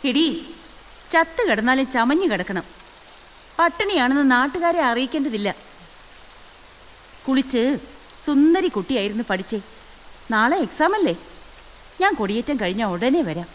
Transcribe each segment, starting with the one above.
എടീ, ചത്ത് കിടന്നാലും ചമഞ്ഞു കിടക്കണം. പട്ടിണിയാണെന്ന് നാട്ടുകാരെ അറിയിക്കേണ്ടതില്ല. കുളിച്ച് സുന്ദരി കുട്ടിയായിരുന്നു പഠിച്ചേ. നാളെ എക്സാം അല്ലേ? ഞാൻ കൊടിയേറ്റം കഴിഞ്ഞാൽ ഉടനെ വരാം.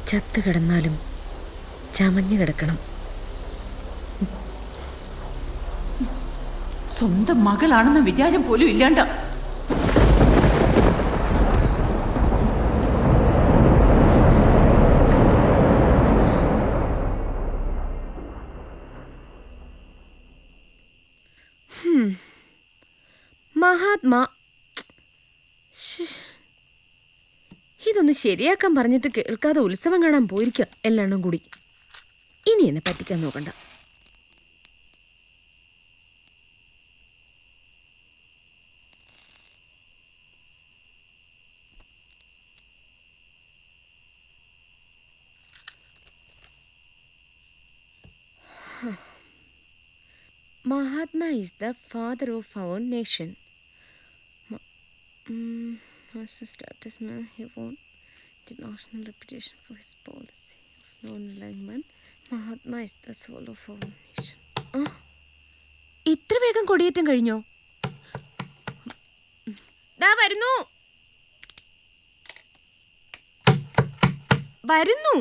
ചത്ത് കിടന്നാലും ചമഞ്ഞു കിടക്കണം. സ്വന്തം മകളാണെന്ന വിചാരം പോലും ഇല്ലാണ്ട. മഹാത്മാ, ഇതൊന്ന് ശരിയാക്കാൻ പറഞ്ഞിട്ട് കേൾക്കാതെ ഉത്സവം കാണാൻ പോയിരിക്കുക എല്ലാം കൂടി. ഇനി എന്നെ പറ്റിക്കാൻ നോക്കണ്ട. Mahatma is the father of our nation. As a statesman, he won the national reputation for his policy of non-alignment. Mahatma is the soul of our nation. ഇത്ര വേഗം കൊടിയേറ്റം കഴിഞ്ഞോ? ദാ വരുന്നു വരുന്നു.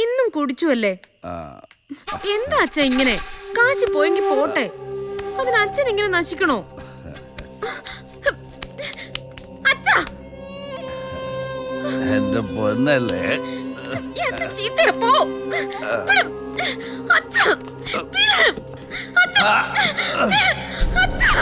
ഇന്നും കുടിച്ചു അല്ലേ? എന്താ അച്ഛ ഇങ്ങനെ? കാശി പോയെങ്കിൽ പോട്ടെ, അതിന് അച്ഛൻ ഇങ്ങനെ നശിക്കണോ? അച്ഛാ, എന്റെ പൊന്നല്ലേ, അച്ഛൻ ചീത്തയപ്പോ. അച്ഛാ, അച്ഛാ, അച്ഛാ.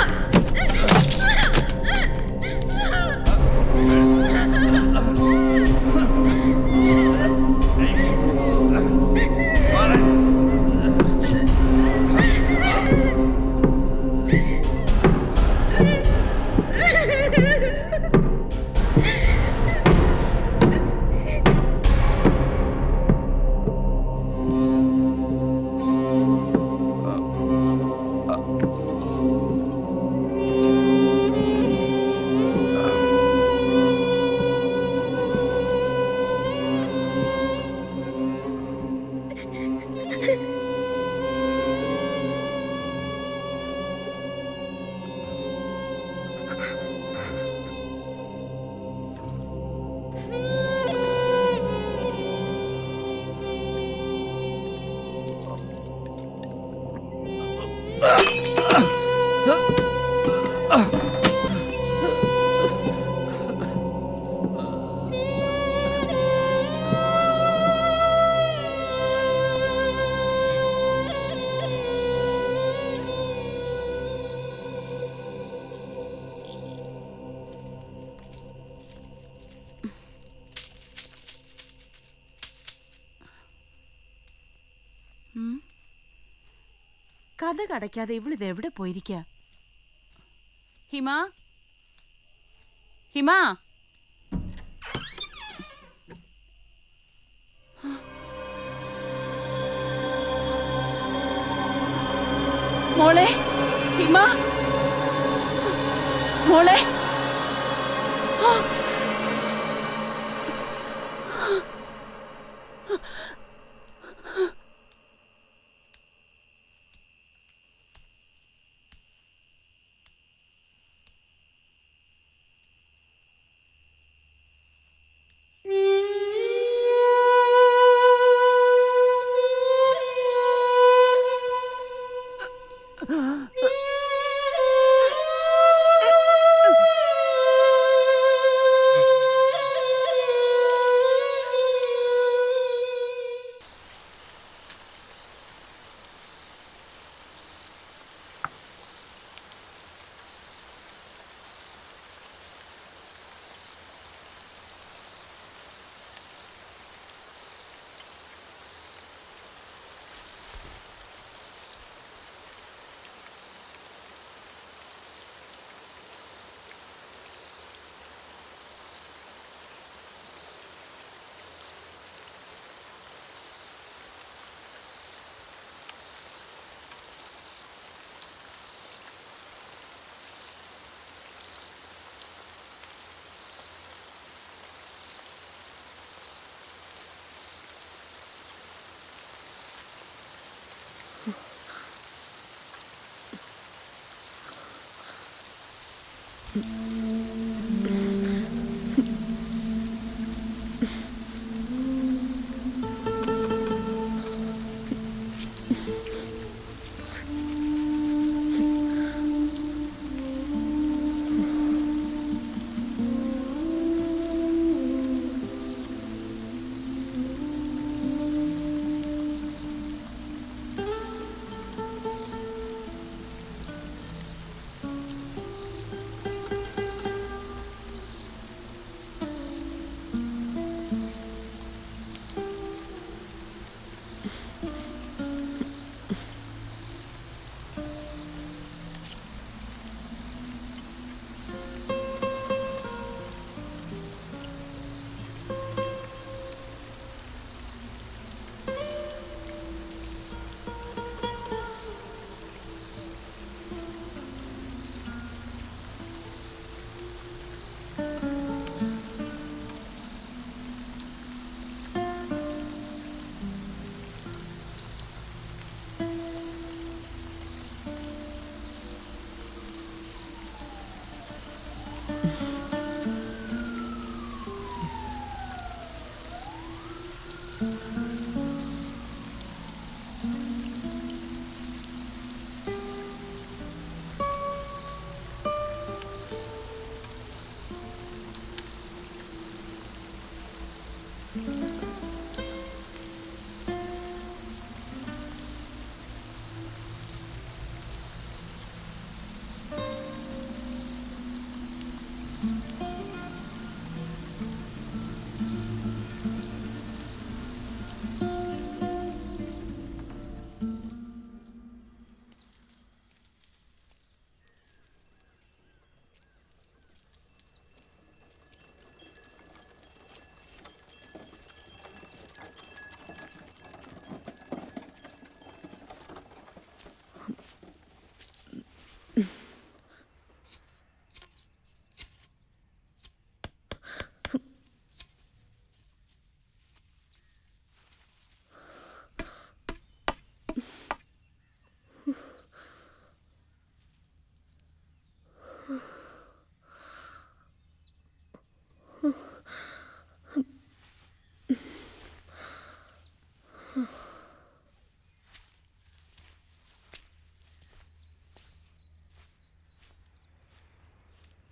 കഥ കടയ്ക്കാതെ ഇവളിത് എവിടെ പോയിരിക്ക? ഹിമ, ഹിമ, ഹിമ മോളെ.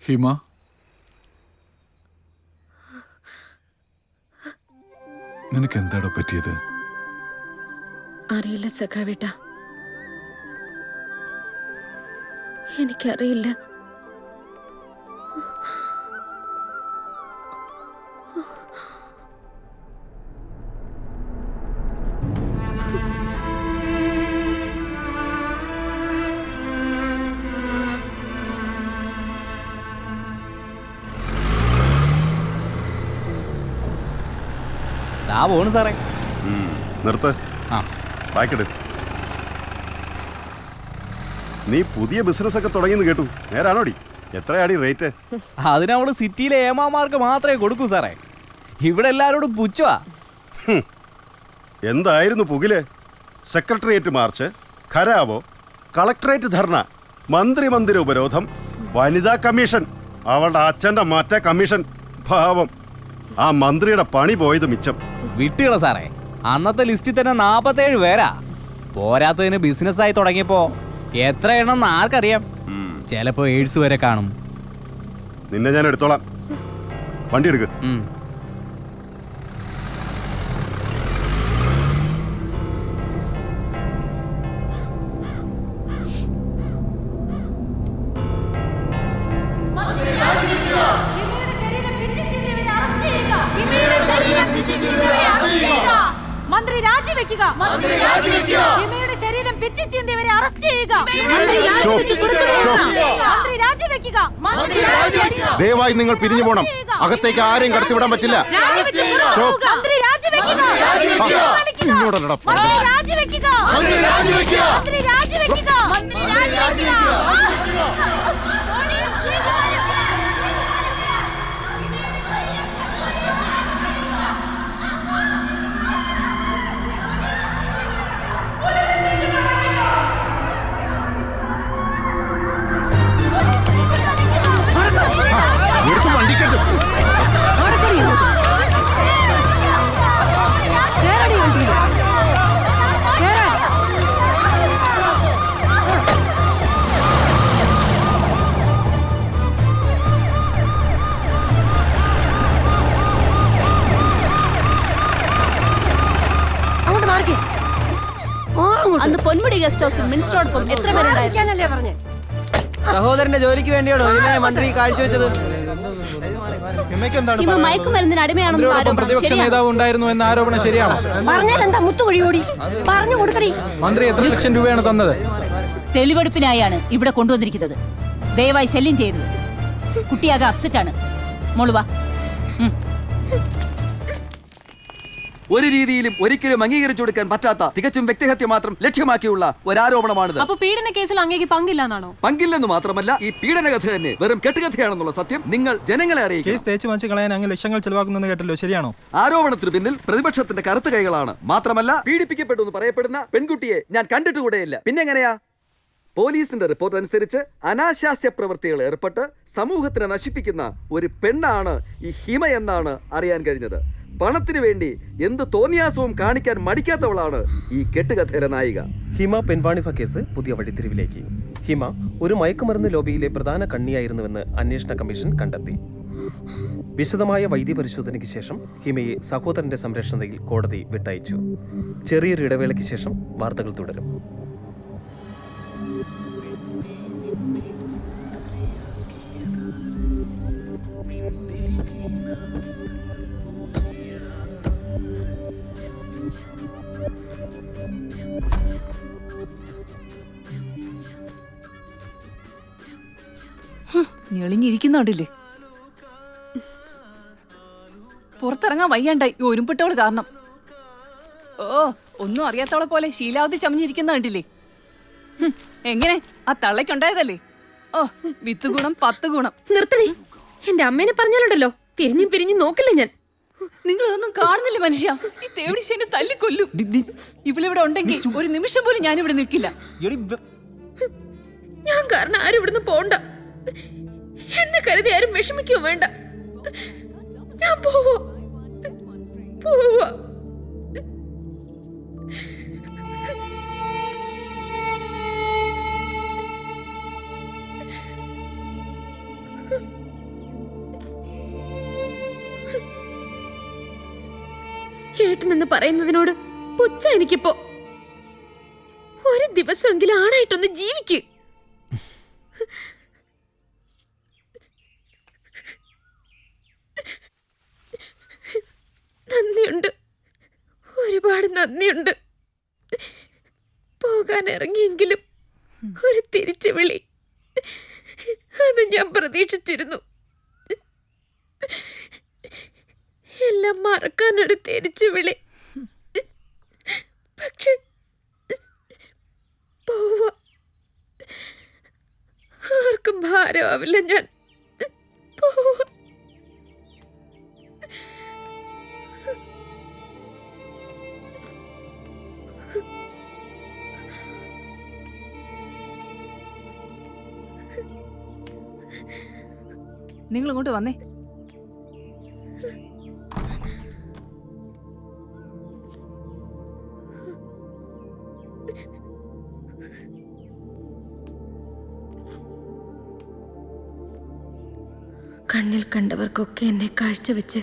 ഹിമ, നിനക്ക് എന്താടോ പറ്റിയത്? അറിയില്ല സഖാവേട്ട, എനിക്കറിയില്ല. ആ പോണു സാറേ. നിർത്ത്. ആ ബാക്കെടു. നീ പുതിയ ബിസിനസ് ഒക്കെ തുടങ്ങിയെന്ന് കേട്ടു. നേരാണോടി? എത്രയാടി റേറ്റ്? അതിനവള് സിറ്റിയിലെ ഏമാമാർക്ക് മാത്രമേ കൊടുക്കൂ സാറേ. ഇവിടെ എല്ലാവരോടും പുച്ഛമാ. എന്തായിരുന്നു പുകില്? സെക്രട്ടേറിയറ്റ് മാർച്ച്, ഖരാവോ, കളക്ടറേറ്റ് ധർണ, മന്ത്രിമന്ദിര ഉപരോധം, വനിതാ കമ്മീഷൻ, അവളുടെ അച്ഛൻ്റെ മറ്റേ കമ്മീഷൻ. ഭാവം, ആ മന്ത്രിയുടെ പണി പോയത് മിച്ചം. വിട്ടുകള സാറേ, അന്നത്തെ ലിസ്റ്റിൽ തന്നെ 47 പേരാ. പോരാത്തതിന് ബിസിനസ്സായി തുടങ്ങിയപ്പോ എത്ര എണ്ണം ആർക്കറിയാം. ചിലപ്പോ എയ്ഡ്സ് വരെ കാണും. നിന്നെ ഞാൻ എടുത്തോളാം. വണ്ടി എടുക്ക്. മന്ത്രി രാജിവെക്കുക. ഹിമയുടെ ശരീരം പിച്ചി ചീന്തിയവരെ അറസ്റ്റ് ചെയ്യുക. ദയവായി നിങ്ങൾ പിരിഞ്ഞു പോണം. അകത്തേക്ക് ആരെയും കടത്തിവിടാൻ പറ്റില്ല. എടുത്ത് വണ്ടിക്കട്ട്. അന്ന് പൊന്മുടി ഗസ്റ്റ് ഹൗസിൽ മിനിസ്റ്ററോടൊപ്പം എത്ര പേരുണ്ടായിരുന്നല്ലേ പറഞ്ഞേ? സഹോദരന്റെ ജോലിക്ക് വേണ്ടിയാണോ ഹിമയെ മന്ത്രി കാഴ്ചവെച്ചത്? ഇവ മയക്കുമരുന്നിന് അടിമയാണെന്ന് ആരോപണം പ്രതിപക്ഷ നേതാവ് ഉണ്ടായിരുന്നു എന്ന ആരോപണം ശരിയാണോ? പറഞ്ഞാൽ എന്താ മുത്തുകുഴിയോടി പറഞ്ഞു കൊടുക്കടി. മന്ത്രി എത്ര ലക്ഷം രൂപയാണ് തന്നത്? തെളിവെടുപ്പിനായാണ് ഇവിടെ കൊണ്ടുവന്നിരിക്കുന്നത്. ദയവായി ശല്യം ചെയ്യരുത്. കുട്ടിയാകെ അപ്സെറ്റ് ആണ്. മോളുവാ. ഒരു രീതിയിലും ഒരിക്കലും അംഗീകരിച്ചു കൊടുക്കാൻ പറ്റാത്ത തികച്ചും വ്യക്തിഹത്യ മാത്രം ലക്ഷ്യമാക്കിയുള്ള ഒരാരോപണമാണിത്. അപ്പൊ പീഡന കേസിൽ അങ്ങേക്ക് പങ്കില്ലെന്നാണോ? പങ്കില്ലെന്ന് മാത്രമല്ല, ഈ പീഡന കഥ തന്നെ വെറും കെട്ടുകഥയാണെന്നുള്ള സത്യം നിങ്ങൾ ജനങ്ങളെ അറിയിക്കും. കേസ് തേച്ച് മനസ്സിൽ കളയാൻ അങ്ങ് ലക്ഷങ്ങൾ ചെലവാക്കുന്നു കേട്ടല്ലോ, ശരിയാണോ? ആരോപണത്തിന് പിന്നിൽ പ്രതിപക്ഷത്തിന്റെ കറുത്ത കൈകളാണ്. മാത്രമല്ല, പീഡിപ്പിക്കപ്പെട്ടു എന്ന് പറയപ്പെടുന്ന പെൺകുട്ടിയെ ഞാൻ കണ്ടിട്ടുകൂടെയില്ല. പിന്നെങ്ങനെയാ? പോലീസിന്റെ റിപ്പോർട്ട് അനുസരിച്ച് അനാശാസ്യ പ്രവൃത്തികൾ ഏർപ്പെട്ട് സമൂഹത്തിനെ നശിപ്പിക്കുന്ന ഒരു പെണ്ണാണ് ഈ ഹിമ എന്നാണ് അറിയാൻ കഴിഞ്ഞത്. പണത്തിന് വേണ്ടി എന്ത് തോന്നിയാസവും കാണിക്കാൻ മടിക്കാത്തവളാണ് ഈ കെട്ടുകഥയിലെ നായിക. ഹിമ പെൺവാണിഭ കേസ് പുതിയ വഴിത്തിരിവിലേക്ക്. ഹിമ ഒരു മയക്കുമരുന്ന് ലോബിയിലെ പ്രധാന കണ്ണിയായിരുന്നുവെന്ന് അന്വേഷണ കമ്മീഷൻ കണ്ടെത്തി. വിശദമായ വൈദ്യപരിശോധനയ്ക്ക് ശേഷം ഹിമയെ സഹോദരന്റെ സംരക്ഷണയിൽ കോടതി വിട്ടയച്ചു. ചെറിയൊരു ഇടവേളയ്ക്ക് ശേഷം വാർത്തകൾ തുടരും. ഞെളിഞ്ഞിരിക്കുന്നുണ്ടല്ലേ? പുറത്തിറങ്ങാൻ വയ്യാണ്ടായി ഒരുമ്പെട്ടവള് കാരണം. ഓ, ഒന്നും അറിയാത്തവളെ പോലെ ശീലാവധി ചമഞ്ഞിരിക്കുന്ന കണ്ടില്ലേ? എങ്ങനെ ആ തള്ളയ്ക്കുണ്ടായതല്ലേ? ഓ, 10 ഗുണം 10 ഗുണം. നിർത്തണേ. എന്റെ അമ്മേനെ പറഞ്ഞാലുണ്ടല്ലോ തിരിഞ്ഞും പിരിഞ്ഞും നോക്കില്ല ഞാൻ. നിങ്ങൾ ഇതൊന്നും കാണുന്നില്ല മനുഷ്യ. ഈ തേവിടിശേനെ തല്ലിക്കൊല്ലും. ഇവളിവിടെ ഉണ്ടെങ്കിൽ ഒരു നിമിഷം പോലും ഞാനിവിടെ നിൽക്കില്ല. ഞാൻ കാരണം ആരും ഇവിടുന്ന് പോണ്ട. എന്നെ കരുതി ആരും വിഷമിക്കുകയും വേണ്ട. ഞാൻ പോവാ. ഏട്ടനെന്ന് പറയുന്നതിനോട് പുച്ഛ എനിക്കിപ്പോ. ഒരു ദിവസമെങ്കിലും ആണായിട്ടൊന്ന് ജീവിക്ക്. നന്ദിയുണ്ട്, ഒരുപാട് നന്ദിയുണ്ട്. പോകാൻ ഇറങ്ങിയെങ്കിലും ഒരു തിരിച്ചു വിളി അത് ഞാൻ പ്രതീക്ഷിച്ചിരുന്നു. എല്ലാം മറക്കാനൊരു തിരിച്ചു വിളി. പക്ഷെ പോവാ. ആർക്കും ഭാരമാവില്ല ഞാൻ. പോവാ. നിങ്ങൾ ഇങ്ങോട്ട് വന്നേ. കണ്ണിൽ കണ്ടവർക്കൊക്കെ എന്നെ കാഴ്ചവെച്ച്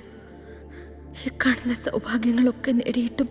ഈ കാണുന്ന സൗഭാഗ്യങ്ങളൊക്കെ നേടിയിട്ടും